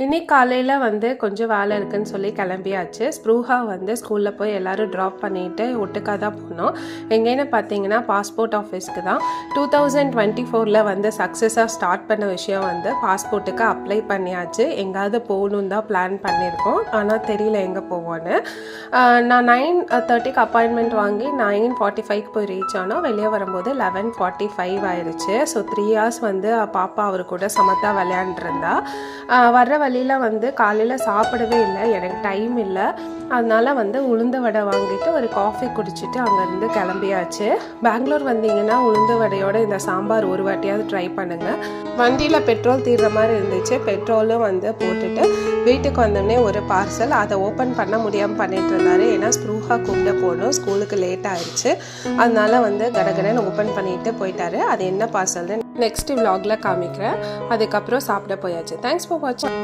இன்னைக்கு காலையில் வந்து கொஞ்சம் வேலை இருக்குன்னு சொல்லி கிளம்பியாச்சு. ஸ்ப்ரூஹா வந்து ஸ்கூலில் போய் எல்லோரும் ட்ராப் பண்ணிவிட்டு ஒட்டுக்காக தான் போனோம். எங்கேன்னு பார்த்தீங்கன்னா பாஸ்போர்ட் ஆஃபீஸ்க்கு தான். 2024 வந்து சக்ஸஸாக ஸ்டார்ட் பண்ண விஷயம் வந்து பாஸ்போர்ட்டுக்கு அப்ளை பண்ணியாச்சு. எங்கேயாவது போகணுன்னு தான் பிளான் பண்ணியிருக்கோம், ஆனால் தெரியல எங்கே போவோன்னு. நான் 9:30க்கு அப்பாயின்மெண்ட் வாங்கி 9:45க்கு போய் ரீச் ஆனால் வெளியே வரும்போது 11:45 ஆயிடுச்சு. ஸோ 3 hours வந்து பாப்பா அவர் கூட சமத்தா விளையாண்டுருந்தா. வர்ற வழியில் வந்து காலையில் சாப்பிடவே இல்லை, எனக்கு டைம் இல்லை. அதனால் வந்து உளுந்த வடை வாங்கிட்டு ஒரு காஃபி குடிச்சிட்டு அங்கேருந்து கிளம்பியாச்சு. பெங்களூர் வந்தீங்கன்னா உளுந்த வடையோட இந்த சாம்பார் ஒரு வாட்டியாவது ட்ரை பண்ணுங்கள். வண்டியில் பெட்ரோல் தீர்ற மாதிரி இருந்துச்சு. பெட்ரோலும் வந்து போட்டுட்டு வீட்டுக்கு வந்தோடனே ஒரு பார்சல் அதை ஓப்பன் பண்ண முடியாமல் பண்ணிட்டு இருந்தாரு. ஏன்னா ஸ்ப்ரூஹா கூப்பிட்டு போகணும், ஸ்கூலுக்கு லேட் ஆயிடுச்சு. அதனால வந்து கடகடன்னு ஓப்பன் பண்ணிட்டு போயிட்டாரு. அது என்ன பார்சல்னு நெக்ஸ்ட் vlogல காமிக்கிறேன். அதுக்கப்புறம் சாப்பிட போயாச்சு. தேங்க்ஸ் ஃபார் வாட்சிங்.